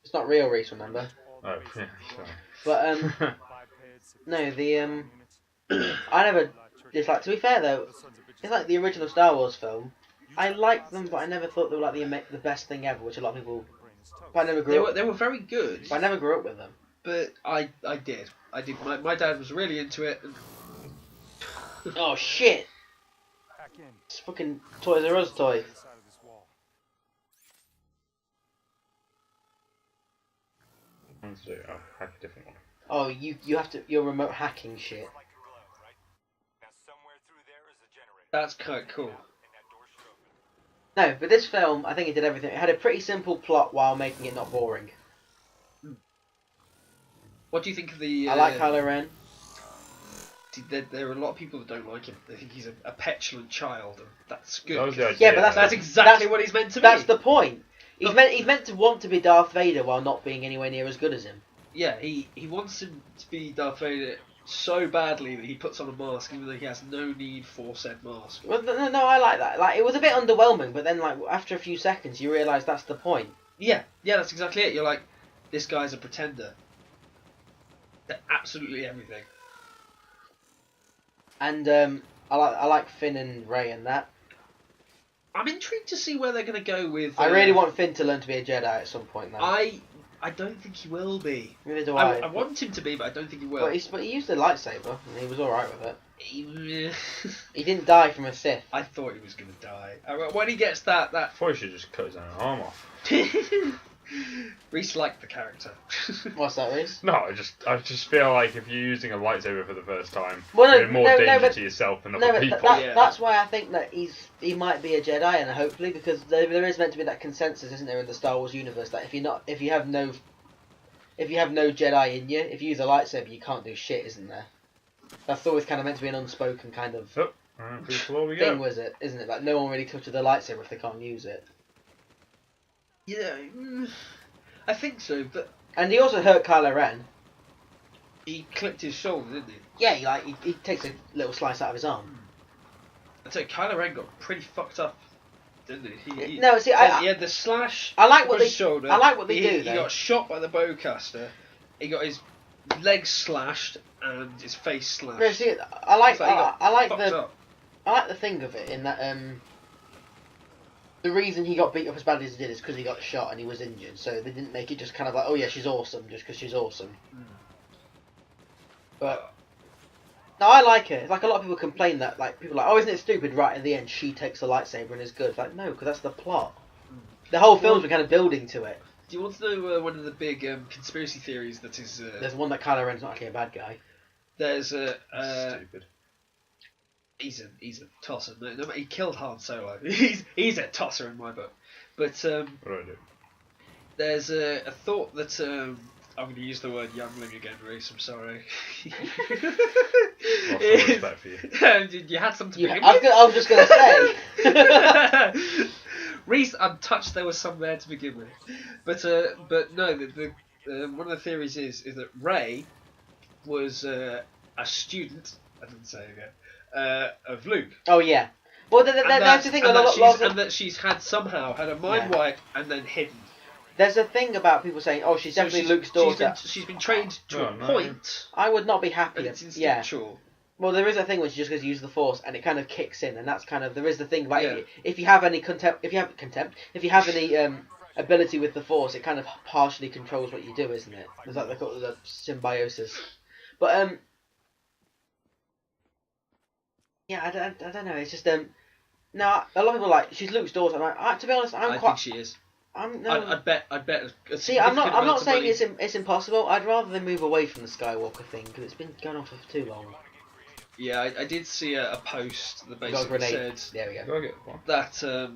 It's not real Reese, remember? Oh, yeah, sorry. But no, the I never. It's like, to be fair though, it's like the original Star Wars film. I liked them, but I never thought they were like the best thing ever, which a lot of people. But I never grew up. They were very good, But I never grew up with them. but I did. My dad was really into it. And Oh shit! It's fucking Toys R Us toy. I'll hack a different one. Oh, you have to. You're remote hacking shit. that's kind of cool. No, but this film, I think it did everything. It had a pretty simple plot while making it not boring. What do you think of the? I like Kylo Ren. There are a lot of people that don't like him. They think he's a petulant child, and that's good. That was the idea. Yeah, but That's exactly what he's meant to be. That's the point. He's meant to want to be Darth Vader while not being anywhere near as good as him. Yeah, he wants him to be Darth Vader so badly that he puts on a mask, even though he has no need for said mask. Well, no, I like that. Like, it was a bit underwhelming, but then, like, after a few seconds, you realise that's the point. Yeah, that's exactly it. You're like, this guy's a pretender. They're absolutely everything. And I like Finn and Rey and that. I'm intrigued to see where they're going to go with. I really want Finn to learn to be a Jedi at some point now. I don't think he will be. Neither do I want him to be, but I don't think he will. But he used the lightsaber, and he was alright with it. He He didn't die from a Sith. I thought he was going to die. When he gets that I thought you should just cut his own arm off. Reese liked the character. What's that, Reese? No, I just feel like if you're using a lightsaber for the first time, Well, no, you're in more no, danger but- to yourself and No, other but people. that's why I think that he might be a Jedi, and hopefully, because there is meant to be that consensus, isn't there, in the Star Wars universe, that if you have no Jedi in you, if you use a lightsaber, you can't do shit, isn't there? That's always kind of meant to be an unspoken kind of Oh, alright, free floor we thing, go. was it? Isn't it? Like, no one really touches the lightsaber if they can't use it. Yeah, I think so, but And he also hurt Kylo Ren. he clipped his shoulder, didn't he? Yeah, he takes a little slice out of his arm. I'd say Kylo Ren got pretty fucked up, didn't he? No, see, he had the slash. I like what across his they shoulder. I like what they he, do. He Though. got shot by the bowcaster. He got his legs slashed and his face slashed. No, see, I like It's like he got I like fucked the up. I like the thing of it in that the reason he got beat up as badly as he did is because he got shot and he was injured. So they didn't make it just kind of like, oh yeah, she's awesome just because she's awesome. But no, I like it. It's like a lot of people complain that like people are like, oh, isn't it stupid? Right at the end, she takes a lightsaber and is good. It's like no, because that's the plot. The whole film's been kind of building to it. Do you want to know one of the big conspiracy theories that is? There's one that Kylo Ren's not actually a bad guy. There's a. Stupid. He's a tosser. No, he killed Han Solo. He's a tosser in my book. But What do I do? there's a thought that I'm going to use the word youngling again, Reese. I'm sorry. Lost all respect for you. You had something to Yeah, begin I was just gonna say. with. Reese untouched. There was some there to begin with, but no. The one of the theories is that Rey was a student. I didn't say it again. Of Luke. Oh yeah. Well, that's the thing. And that she's somehow had a mind Yeah. wipe and then hidden. There's a thing about people saying, "Oh, she's definitely Luke's daughter." She's been trained to a point, I would not be and happy. it's Yeah. instinctual. Well, there is a thing when she just goes to use the Force, and it kind of kicks in, and that's kind of there is the thing about Yeah. if you have any if you have any ability with the Force, it kind of partially controls what you do, isn't it? There's like the symbiosis, but yeah, I don't know. It's just no, a lot of people are like she's Luke's daughter. And to be honest, I think she is. I'm no. I'd bet. A See, I'm not significant amount of saying money- it's impossible. I'd rather they move away from the Skywalker thing because it's been going on for too long. Yeah, I did see a post that You got a basically grenade. said There we go. Do I get one? that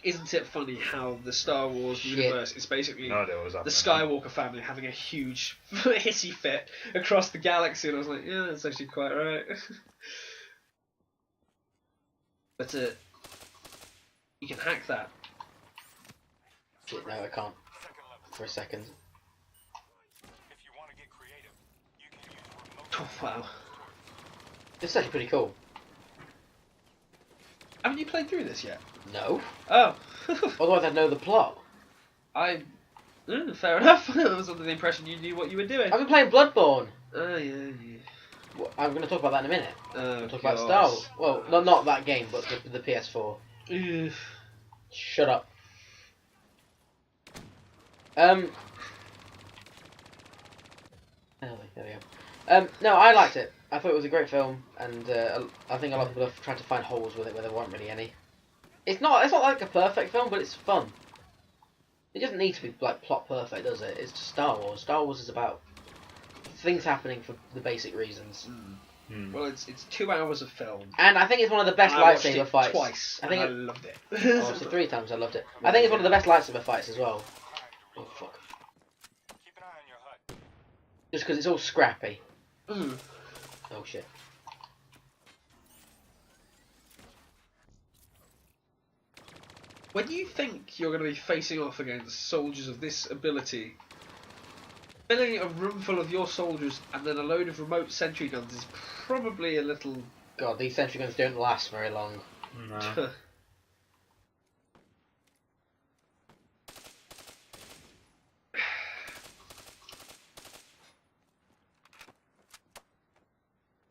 isn't it funny how the Star Wars Shit. universe is basically No idea what was the happening. Skywalker family having a huge hissy fit across the galaxy, and I was like, yeah, that's actually quite right. But you can hack that. Shit, no, I can't. For a second. Oh, wow. It's actually pretty cool. Haven't you played through this yet? No. Oh. Otherwise, I'd know the plot. I Fair enough. I was under the impression you knew what you were doing. I've been playing Bloodborne. Oh, yeah. Well, I'm going to talk about that in a minute. Oh, Talk about Star Wars. Well, not that game, but the PS4. Ugh. Shut up. There we go. No, I liked it. I thought it was a great film, and I think a lot of people have tried to find holes with it where there weren't really any. It's not like a perfect film, but it's fun. It doesn't need to be like plot perfect, does it? It's just Star Wars. Star Wars is about things happening for the basic reasons. Well, it's 2 hours of film. And I think it's one of the best I watched lightsaber it fights. twice. I think I loved it. I watched it 3 times. I loved it. I think it's one of the best lightsaber fights as well. Oh fuck! Keep an eye on your HUD. Just because it's all scrappy. Mm. Oh shit! When you think you're going to be facing off against soldiers of this ability, filling a room full of your soldiers and then a load of remote sentry guns is probably a little... God, these sentry guns don't last very long. No.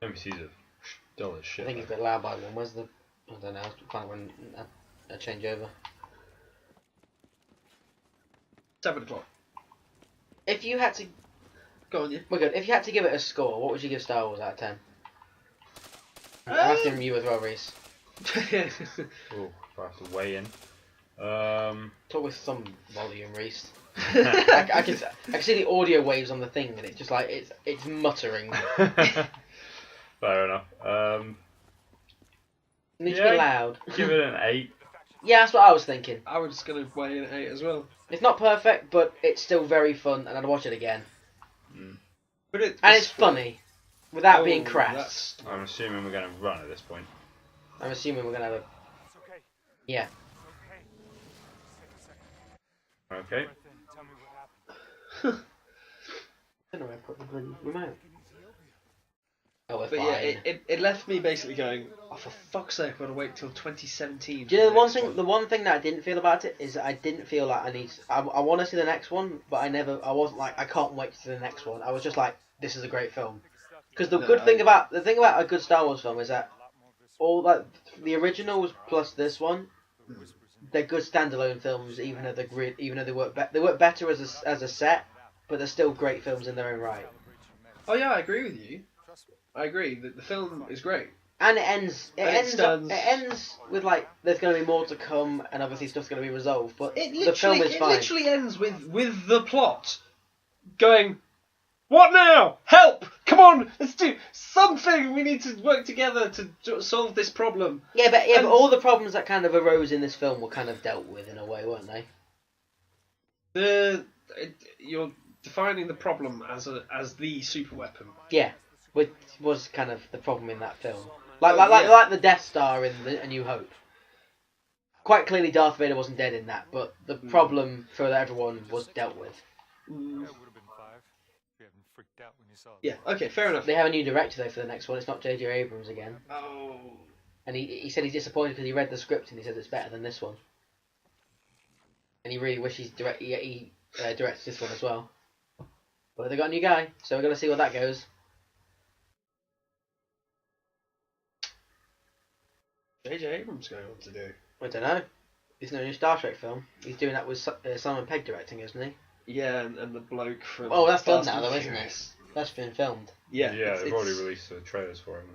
NPCs are dull as shit. I think it's a bit loud by one. Where's the? I don't know. I'll find when I change over. 7 o'clock. If you had to, Go on, yeah. well, good. If you had to give it a score, what would you give Star Wars out of 10? I'm asking you as well, Reese. Oh, if I have to weigh in. Talk with some volume, Reese. I can see the audio waves on the thing, and it's just like it's muttering. Fair enough. It needs to be loud. Give it an 8. Yeah, that's what I was thinking. I was just going to weigh in at 8 as well. It's not perfect, but it's still very fun, and I'd watch it again. But it's funny, without being crass. I'm assuming we're going to run at this point. I'm assuming we're gonna have a. It's okay. Yeah. It's okay. Just take a second. Okay. Breath in. Tell me what happened. I don't know where I put the bloody remote. Oh, we're But fine. yeah, it left me basically going, oh, for fuck's sake, I've got to wait till 2017. Do you know for the one next thing? The one thing that I didn't feel about it is that I didn't feel like I need. I want to see the next one, but I wasn't like I can't wait to see the next one. I was just like, this is a great film. Because the thing about a good Star Wars film is that all that the originals plus this one, they're good standalone films. Even though they work better as a set, but they're still great films in their own right. Oh yeah, I agree with you. I agree that the film is great. And it ends. stands- It ends with like there's going to be more to come, and obviously stuff's going to be resolved. But It the film literally, is fine. it literally ends with the plot going, what now? Help! Come on, let's do something. We need to work together to solve this problem. But all the problems that kind of arose in this film were kind of dealt with in a way, weren't they? You're defining the problem as the super weapon. Yeah, which was kind of the problem in that film. Like the Death Star in A New Hope. Quite clearly, Darth Vader wasn't dead in that, but the problem for everyone was dealt with. That would have been 5 if you hadn't freaked out when you saw it. Yeah. Okay. Fair enough. They have a new director though for the next one. It's not J.J. Abrams again, Oh. and he said he's disappointed because he read the script and he says it's better than this one, and he really wishes he directs this one as well. But they got a new guy, so we're gonna see where that goes. J.J. Abrams going on to do. I don't know. It's no new Star Trek film. He's doing that with Simon Pegg directing, isn't he? Yeah, and the bloke from. Oh, that's done Fast now, and though, isn't Furious. it? That's been filmed. Yeah. They've already released the trailers for him.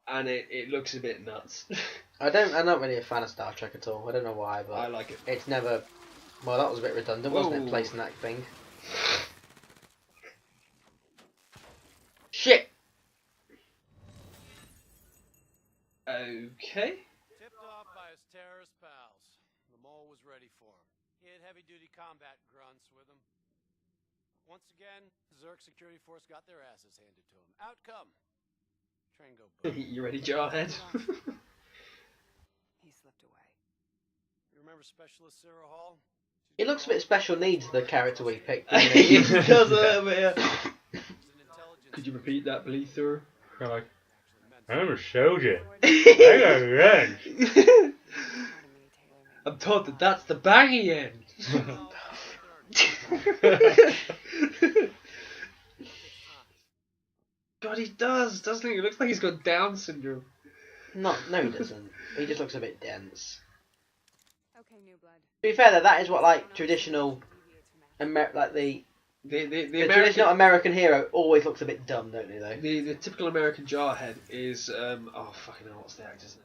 And it looks a bit nuts. I'm not really a fan of Star Trek at all. I don't know why, but I like it. it's never. Well, that was a bit redundant, wasn't Whoa. it? Placing that thing. Shit. Okay. Tipped off by his terrorist pals. The mole was ready for him. He had heavy-duty combat grunts with him. Once again, the Zerg security force got their asses handed to him. Outcome. Train go boom. You ready, Jarhead? He slipped away. You remember Specialist Sarah Hall? It looks a bit special needs, the character we picked. It doesn't it? does a little bit, yeah. She was an intelligence. Could you repeat that, please, sir? Kind of like, Actually, I'm a soldier. I gotta run. I'm told that that's the baggy end. God, he does, doesn't he? He looks like he's got Down syndrome. No, he doesn't. He just looks a bit dense. Okay, new blood. To be fair, though, that is what like traditional, like the The traditional American hero always looks a bit dumb, don't they? Though. The typical American jarhead is oh fucking hell, what's the actor's name?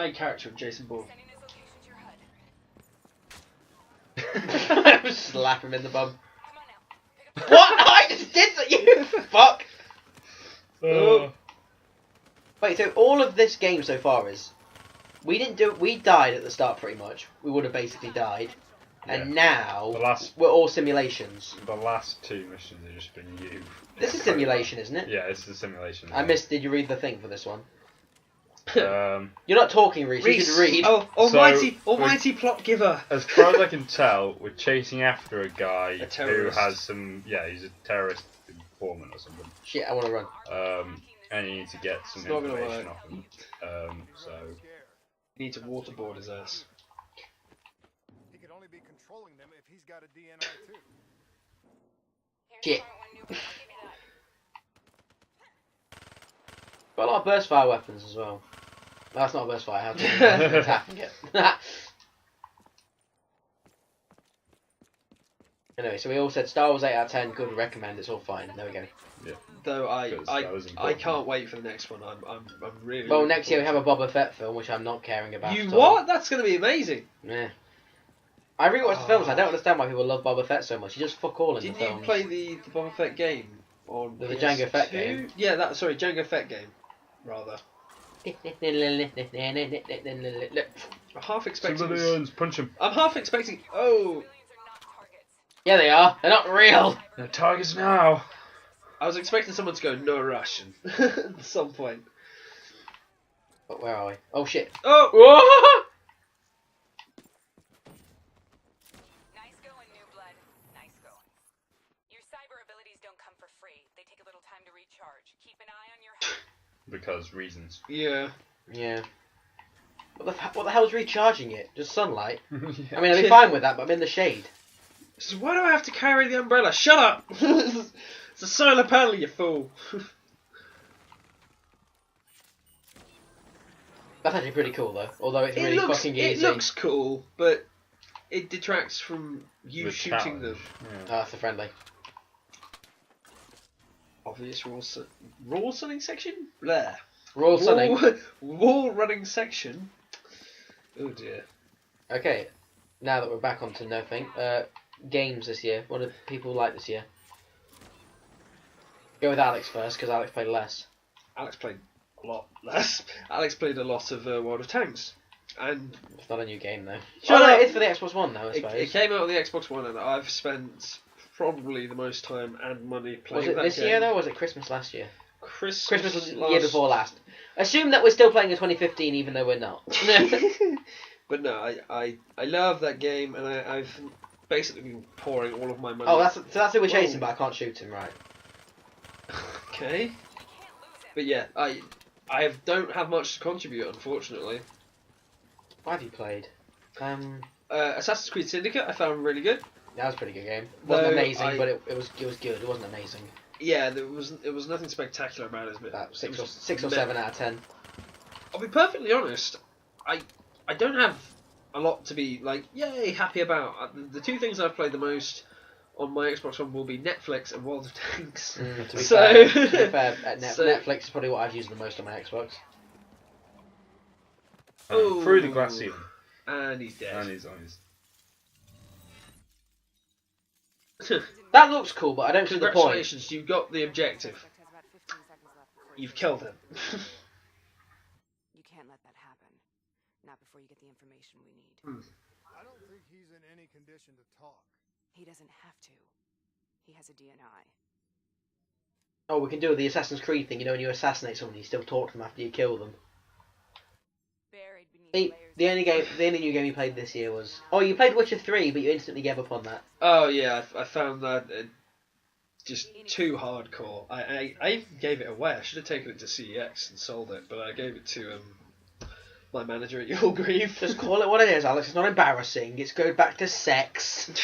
Main character of Jason Bourne. Sending this location to your HUD. Slap him in the bum. Come on now. Pick up What? I just did that. You fuck. Oh. Wait, so all of this game so far is we died at the start pretty much. We would have basically died. And now The last- we're all simulations. The last 2 missions have just been you. This is simulation, isn't it? Yeah, it's a simulation. I missed. Did you read the thing for this one? Um, You're not talking, Reese. You should read. Oh, almighty plot giver. as far as I can tell, we're chasing after a guy A who terrorist. has some. Yeah, he's a terrorist informant or something. Shit, I want to run. And you need to get some It's not gonna information work. off him. So You need to waterboard his ass. He could only be controlling them if he's got a DNI too. Shit. Got a lot of burst fire weapons as well. No, that's not a burst fire. How to attacking it? Anyway, so we all said Star Wars 8 out of 10. Good, recommend. It's all fine. There we go. Though Because that was I important. can't wait for the next one. I'm really. Well, looking next year we have forward a Boba Fett film, which I'm not caring to about. it. You at all. what? That's gonna be amazing. Yeah. I rewatched the films. I don't understand why people love Boba Fett so much. He just fuck all in Didn't the you films. play the Boba Fett game on The PS2? Jango Fett game? Yeah, Jango Fett game, rather. I'm half expecting. civilians, punch him. I'm half expecting. Oh, Yeah, they are. They're not real. No targets now. I was expecting someone to go no Russian at some point. But where are we? Oh shit. Oh, Nice going, new blood. Nice going. Your cyber abilities don't come for free. They take a little time to recharge. Keep an eye on your HUD. Because reasons. yeah. Yeah. What the hell's recharging it? Just sunlight? Yeah. I mean, I'd be fine with that, but I'm in the shade. So why do I have to carry the umbrella? Shut up! It's a solar panel, you fool. That's actually pretty cool, though. Although it's really fucking easy. It looks cool, but it detracts from you The shooting them. challenge. Oh, that's the friendly. Obvious wall sunning section? Blah. Royal Sunning. Wall running section. Oh dear. Okay, now that we're back onto nothing, games this year. What do people like this year? Go with Alex first, because Alex played less. Alex played a lot less. Alex played a lot of World of Tanks. And It's not a new game, though. Shut Oh, no, up! it is for the Xbox One, though, I suppose. it came out on the Xbox One, and I've spent probably the most time and money playing Was it that this game. year, though, or was it Christmas last year? Christmas was the year before last. Assume that we're still playing in 2015, even though we're not. But no, I love that game, and I've basically been pouring all of my money. Oh, that's who we're chasing, Whoa. but I can't shoot him, right? Okay. But yeah, I don't have much to contribute, unfortunately. What have you played? Assassin's Creed Syndicate I found really good. That was a pretty good game. Wasn't No, amazing, but it was good. It wasn't amazing. Yeah, there was nothing spectacular about it. But About it six was or 7 out of 10. I'll be perfectly honest. I don't have a lot to be like yay happy about. The two things I've played the most on my Xbox One will be Netflix and World of Tanks. To be So- fair, So- Netflix is probably what I've used the most on my Xbox. Oh. Through the glass ceiling. And he's dead. And he's on his. That looks cool, but I don't see the point. Congratulations, you've got the objective. Has about 15 seconds left before it You've killed him. You can't let that happen. Not before you get the information we need. I don't think he's in any condition to talk. He doesn't have to. He has a DNI. Oh, we can do the Assassin's Creed thing. You know, when you assassinate someone, you still talk to them after you kill them. Buried beneath The layers only new game you played this year was... Oh, you played Witcher 3, but you instantly gave up on that. Oh yeah, I found that just too hardcore. I even gave it away. I should have taken it to CEX and sold it, but I gave it to my manager at Your Grief. Just call it what it is, Alex. It's not embarrassing. It's going back to sex.